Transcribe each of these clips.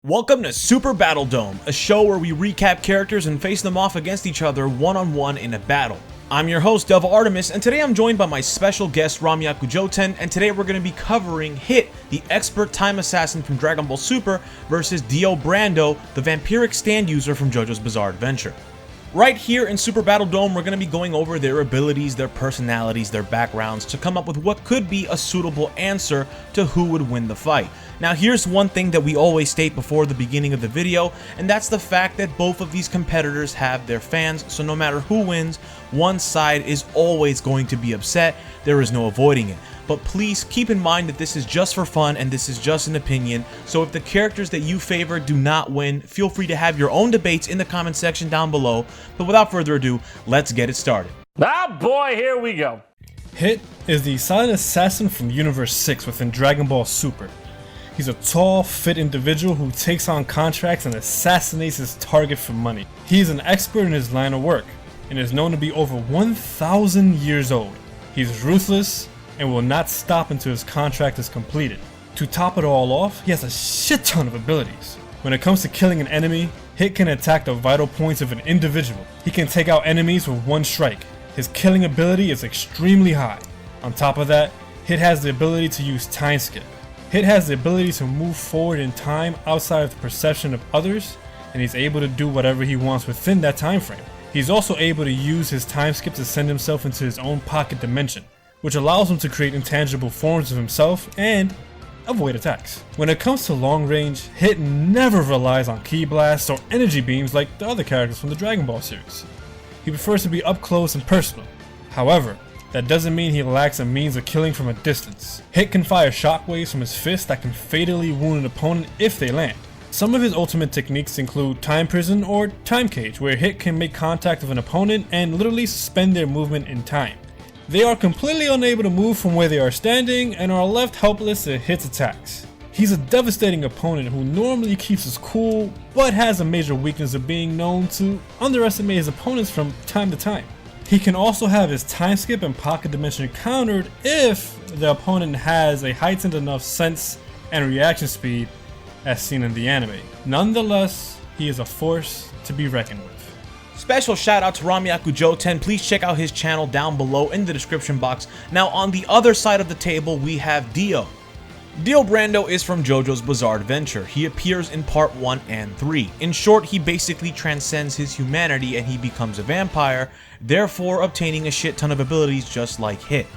Welcome to Super Battle Dome, a show where we recap characters and face them off against each other one-on-one in a battle. I'm your host, Devil Artemis, and today I'm joined by my special guest, Ranmyaku Jouten, and today we're going to be covering Hit, the expert time assassin from Dragon Ball Super, versus Dio Brando, the vampiric stand user from JoJo's Bizarre Adventure. Right here in Super Battle Dome, we're going to be going over their abilities, their personalities, their backgrounds to come up with what could be a suitable answer to who would win the fight. Now here's one thing that we always state before the beginning of the video, and that's the fact that both of these competitors have their fans, so no matter who wins, one side is always going to be upset. There is no avoiding it. But please keep in mind that this is just for fun and this is just an opinion, so if the characters that you favor do not win, feel free to have your own debates in the comment section down below. But without further ado, let's get it started. Ah boy, here we go. Hit is the silent assassin from Universe 6 within Dragon Ball Super. He's a tall, fit individual who takes on contracts and assassinates his target for money. He is an expert in his line of work and is known to be over 1,000 years old. He's ruthless and will not stop until his contract is completed. To top it all off, he has a shit ton of abilities. When it comes to killing an enemy, Hit can attack the vital points of an individual. He can take out enemies with one strike. His killing ability is extremely high. On top of that, Hit has the ability to use time skip. Hit has the ability to move forward in time outside of the perception of others, and he's able to do whatever he wants within that time frame. He's also able to use his time skip to send himself into his own pocket dimension, which allows him to create intangible forms of himself and avoid attacks. When it comes to long range, Hit never relies on ki blasts or energy beams like the other characters from the Dragon Ball series. He prefers to be up close and personal. However, that doesn't mean he lacks a means of killing from a distance. Hit can fire shockwaves from his fist that can fatally wound an opponent if they land. Some of his ultimate techniques include Time Prison or Time Cage, where Hit can make contact with an opponent and literally suspend their movement in time. They are completely unable to move from where they are standing and are left helpless to Hit's attacks. He's a devastating opponent who normally keeps his cool, but has a major weakness of being known to underestimate his opponents from time to time. He can also have his time skip and pocket dimension countered if the opponent has a heightened enough sense and reaction speed as seen in the anime. Nonetheless, he is a force to be reckoned with. Special shout out to Ranmyaku Jouten. Please check out his channel down below in the description box. Now on the other side of the table we have Dio. Dio Brando is from JoJo's Bizarre Adventure. He appears in part 1 and 3. In short, he basically transcends his humanity and he becomes a vampire, therefore obtaining a shit ton of abilities just like Hit.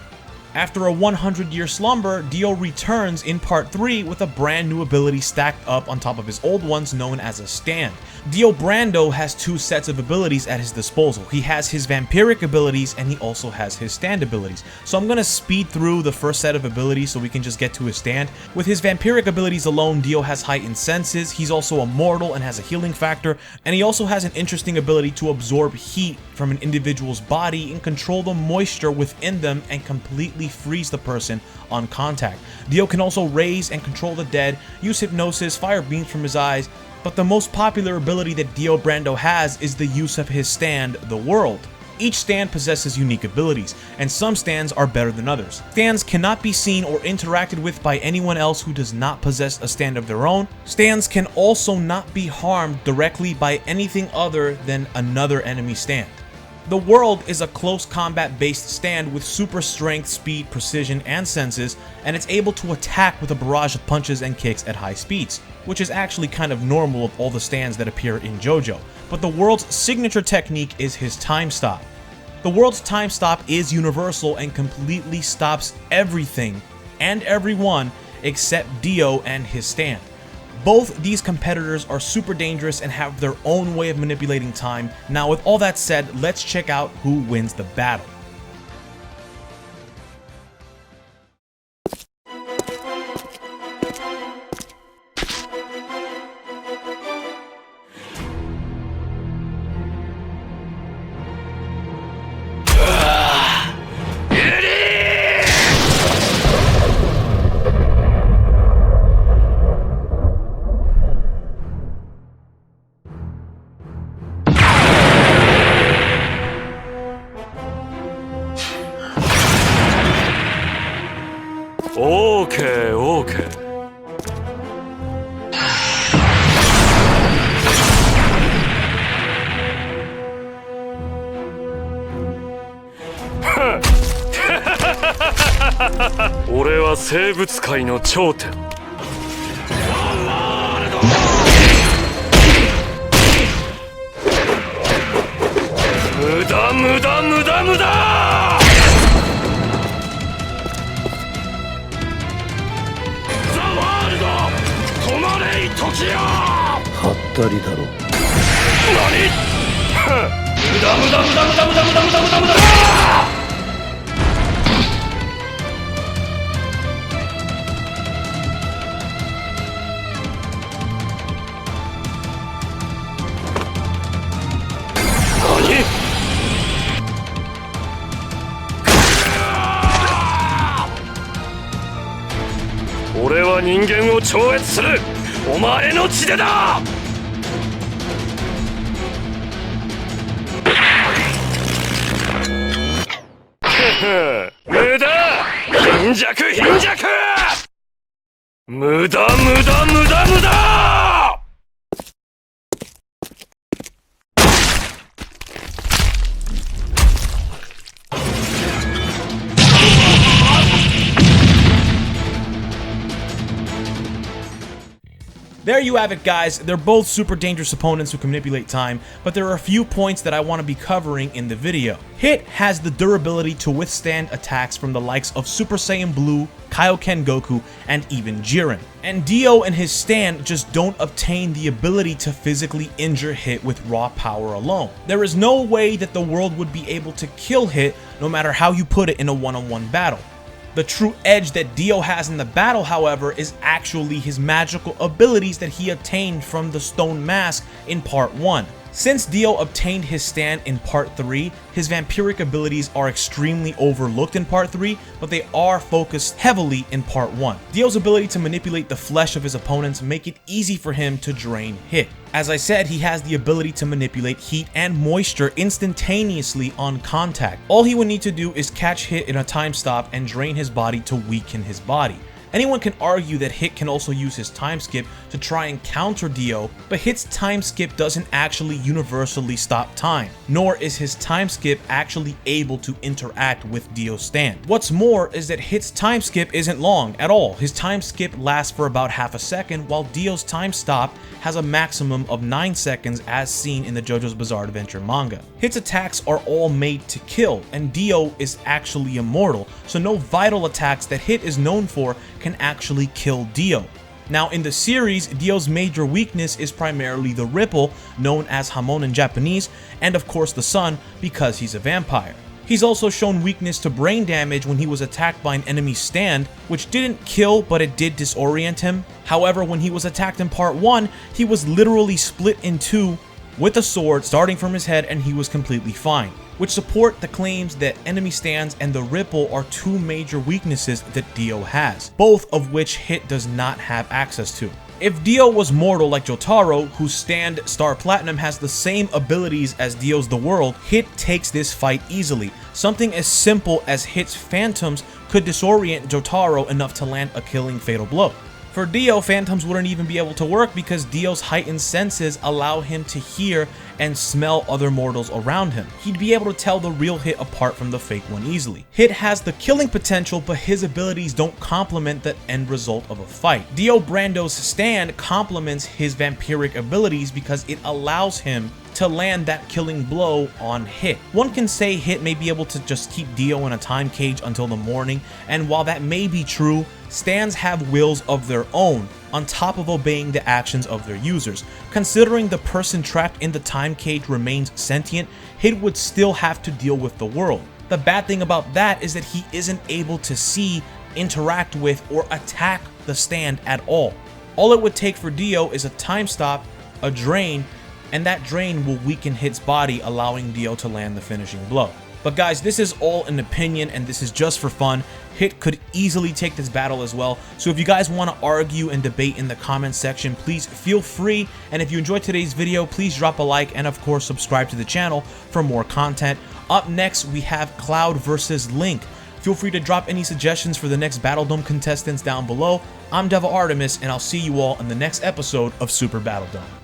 After a 100-year slumber, Dio returns in part 3 with a brand new ability stacked up on top of his old ones known as a stand. Dio Brando has two sets of abilities at his disposal. He has his vampiric abilities and he also has his stand abilities. So I'm gonna speed through the first set of abilities so we can just get to his stand. With his vampiric abilities alone, Dio has heightened senses, he's also immortal and has a healing factor, and he also has an interesting ability to absorb heat from an individual's body and control the moisture within them and completely freeze the person on contact. Dio can also raise and control the dead, use hypnosis, fire beams from his eyes, but the most popular ability that Dio Brando has is the use of his stand, the World. Each stand possesses unique abilities, and some stands are better than others. Stands cannot be seen or interacted with by anyone else who does not possess a stand of their own. Stands can also not be harmed directly by anything other than another enemy stand. The World is a close combat based stand with super strength, speed, precision, and senses, and it's able to attack with a barrage of punches and kicks at high speeds, which is actually kind of normal of all the stands that appear in JoJo. But the World's signature technique is his time stop. The World's time stop is universal and completely stops everything and everyone except Dio and his stand. Both these competitors are super dangerous and have their own way of manipulating time. Now with all that said, let's check out who wins the battle. は生物界の頂点。無駄無駄無駄無駄。ザ・ワールド止まれい時よ。はったりだろ。何？無駄無駄無駄無駄無駄無駄無駄無駄無駄。俺は人間を超越する。お前の血でだ。無駄。貧弱貧弱。無駄無駄無駄無駄。There you have it, guys. They're both super dangerous opponents who can manipulate time, but there are a few points that I want to be covering in the video. Hit has the durability to withstand attacks from the likes of Super Saiyan Blue, Kaioken Goku, and even Jiren. And Dio and his stand just don't obtain the ability to physically injure Hit with raw power alone. There is no way that the world would be able to kill Hit no matter how you put it in a one-on-one battle. The true edge that Dio has in the battle, however, is actually his magical abilities that he obtained from the Stone Mask in Part 1. Since Dio obtained his stand in Part 3, his vampiric abilities are extremely overlooked in Part 3, but they are focused heavily in Part 1. Dio's ability to manipulate the flesh of his opponents make it easy for him to drain Hit. As I said, he has the ability to manipulate heat and moisture instantaneously on contact. All he would need to do is catch Hit in a time stop and drain his body to weaken his body. Anyone can argue that Hit can also use his time skip to try and counter Dio, but Hit's time skip doesn't actually universally stop time, nor is his time skip actually able to interact with Dio's stand. What's more is that Hit's time skip isn't long at all. His time skip lasts for about half a second, while Dio's time stop has a maximum of 9 seconds as seen in the JoJo's Bizarre Adventure manga. Hit's attacks are all made to kill, and Dio is actually immortal, so no vital attacks that Hit is known for can actually kill Dio. Now in the series, Dio's major weakness is primarily the Ripple, known as Hamon in Japanese, and of course the sun because he's a vampire. He's also shown weakness to brain damage when he was attacked by an enemy stand, which didn't kill but it did disorient him. However, when he was attacked in Part 1, he was literally split in two with a sword starting from his head and he was completely fine, which support the claims that enemy stands and the Ripple are two major weaknesses that Dio has, both of which Hit does not have access to. If Dio was mortal like Jotaro, whose stand Star Platinum has the same abilities as Dio's The World, Hit takes this fight easily. Something as simple as Hit's phantoms could disorient Jotaro enough to land a killing fatal blow. For Dio, phantoms wouldn't even be able to work because Dio's heightened senses allow him to hear and smell other mortals around him. He'd be able to tell the real Hit apart from the fake one easily. Hit has the killing potential, but his abilities don't complement the end result of a fight. Dio Brando's stand complements his vampiric abilities because it allows him to land that killing blow on Hit. One can say Hit may be able to just keep Dio in a time cage until the morning, and while that may be true, stands have wills of their own, on top of obeying the actions of their users. Considering the person trapped in the time cage remains sentient, Hit would still have to deal with the world. The bad thing about that is that he isn't able to see, interact with, or attack the stand at all. All it would take for Dio is a time stop, a drain, and that drain will weaken Hit's body, allowing Dio to land the finishing blow. But guys, this is all an opinion and this is just for fun. Hit could easily take this battle as well. So if you guys want to argue and debate in the comment section, please feel free. And if you enjoyed today's video, please drop a like and of course subscribe to the channel for more content. Up next, we have Cloud versus Link. Feel free to drop any suggestions for the next Battle Dome contestants down below. I'm Devil Artemis and I'll see you all in the next episode of Super Battle Dome.